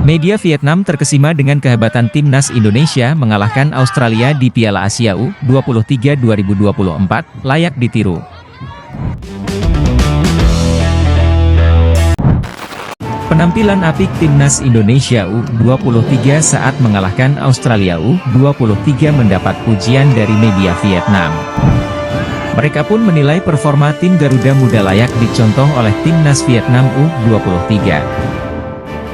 Media Vietnam terkesima dengan kehebatan timnas Indonesia mengalahkan Australia di Piala Asia U23 2024, layak ditiru. Penampilan apik timnas Indonesia U23 saat mengalahkan Australia U23 mendapat pujian dari media Vietnam. Mereka pun menilai performa tim Garuda Muda layak dicontoh oleh timnas Vietnam U23.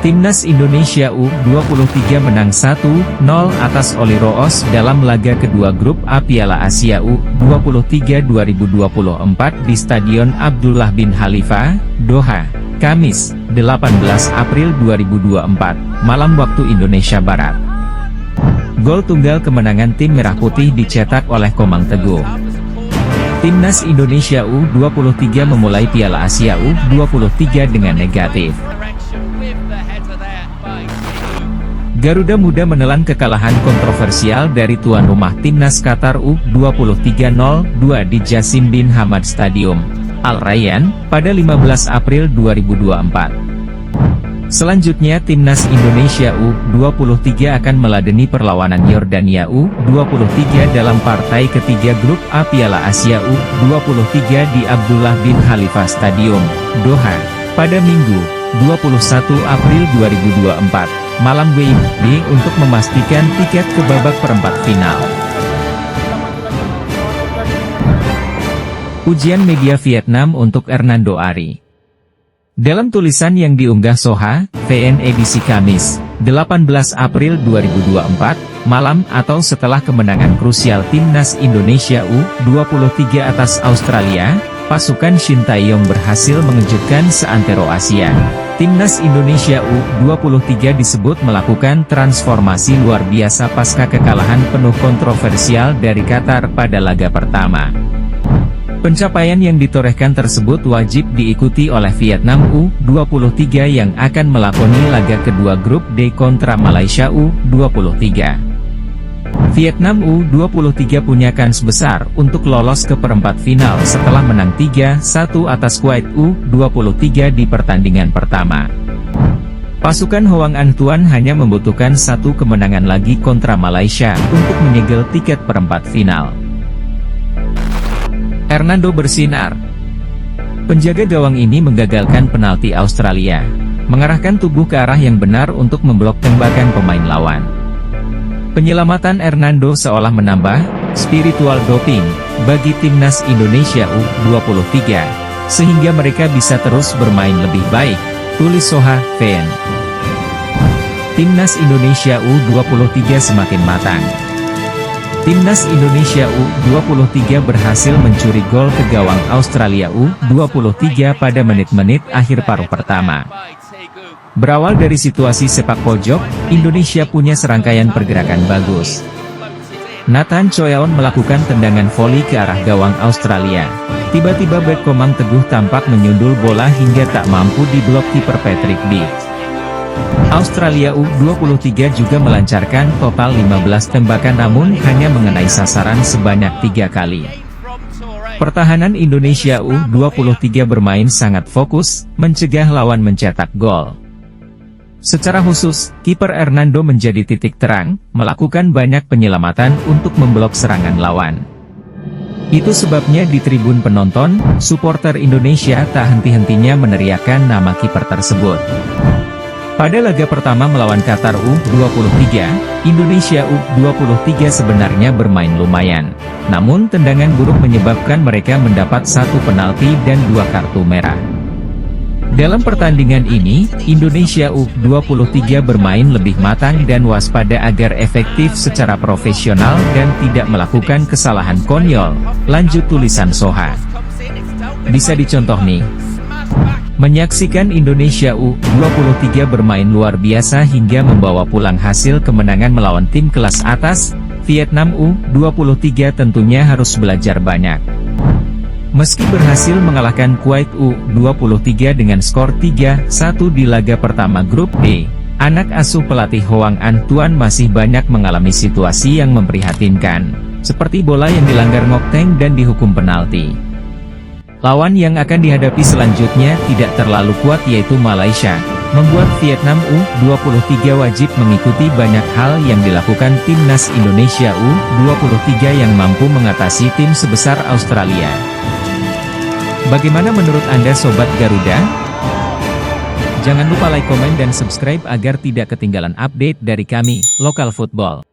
Timnas Indonesia U23 menang 1-0 atas Oliroos dalam laga kedua grup A Piala Asia U23 2024 di Stadion Abdullah bin Khalifa, Doha, Kamis, 18 April 2024, malam waktu Indonesia Barat. Gol tunggal kemenangan tim Merah Putih dicetak oleh Komang Teguh. Timnas Indonesia U23 memulai Piala Asia U23 dengan negatif. Garuda Muda menelan kekalahan kontroversial dari tuan rumah timnas Qatar U23 0-2 di Jassim bin Hamad Stadium, Al Rayyan, pada 15 April 2024. Selanjutnya timnas Indonesia U23 akan meladeni perlawanan Yordania U23 dalam partai ketiga grup A Piala Asia U23 di Abdullah bin Khalifa Stadium, Doha, pada Minggu, 21 April 2024. Malam WIB untuk memastikan tiket ke babak perempat final. Ujian media Vietnam untuk Hernando Ari. Dalam tulisan yang diunggah Soha, VN edisi Kamis, 18 April 2024, malam atau setelah kemenangan krusial timnas Indonesia U23 atas Australia, pasukan Shin Tae-yong berhasil mengejutkan seantero Asia. Timnas Indonesia U23 disebut melakukan transformasi luar biasa pasca kekalahan penuh kontroversial dari Qatar pada laga pertama. Pencapaian yang ditorehkan tersebut wajib diikuti oleh Vietnam U23 yang akan melakoni laga kedua grup D kontra Malaysia U23. Vietnam U23 punya kans besar untuk lolos ke perempat final setelah menang 3-1 atas Kuwait U23 di pertandingan pertama. Pasukan Hoang Anh Tuan hanya membutuhkan satu kemenangan lagi kontra Malaysia untuk menyegel tiket perempat final. Hernando bersinar. Penjaga gawang ini menggagalkan penalti Australia, mengarahkan tubuh ke arah yang benar untuk memblok tembakan pemain lawan. Penyelamatan Hernando seolah menambah spiritual doping bagi timnas Indonesia U23, sehingga mereka bisa terus bermain lebih baik, tulis Soha, VN. Timnas Indonesia U23 semakin matang. Timnas Indonesia U23 berhasil mencuri gol ke gawang Australia U23 pada menit-menit akhir paruh pertama. Berawal dari situasi sepak pojok, Indonesia punya serangkaian pergerakan bagus. Nathan Choeon melakukan tendangan voli ke arah gawang Australia. Tiba-tiba bek Komang Teguh tampak menyundul bola hingga tak mampu diblok kiper Patrick Beach. Australia U23 juga melancarkan total 15 tembakan namun hanya mengenai sasaran sebanyak 3 kali. Pertahanan Indonesia U23 bermain sangat fokus, mencegah lawan mencetak gol. Secara khusus, kiper Hernando menjadi titik terang, melakukan banyak penyelamatan untuk memblok serangan lawan. Itu sebabnya di tribun penonton, supporter Indonesia tak henti-hentinya meneriakkan nama kiper tersebut. Pada laga pertama melawan Qatar U23, Indonesia U23 sebenarnya bermain lumayan. Namun tendangan buruk menyebabkan mereka mendapat 1 penalti dan 2 kartu merah. Dalam pertandingan ini, Indonesia U23 bermain lebih matang dan waspada agar efektif secara profesional dan tidak melakukan kesalahan konyol, lanjut tulisan Soha. Bisa dicontoh nih. Menyaksikan Indonesia U23 bermain luar biasa hingga membawa pulang hasil kemenangan melawan tim kelas atas, Vietnam U23 tentunya harus belajar banyak. Meski berhasil mengalahkan Kuwait U23 dengan skor 3-1 di laga pertama grup D, anak asuh pelatih Hoang Anh Tuan masih banyak mengalami situasi yang memprihatinkan, seperti bola yang dilanggar Ngoc Teng dan dihukum penalti. Lawan yang akan dihadapi selanjutnya tidak terlalu kuat yaitu Malaysia, membuat Vietnam U23 wajib mengikuti banyak hal yang dilakukan timnas Indonesia U23 yang mampu mengatasi tim sebesar Australia. Bagaimana menurut Anda Sobat Garuda? Jangan lupa like, komen, dan subscribe agar tidak ketinggalan update dari kami, Lokal Football.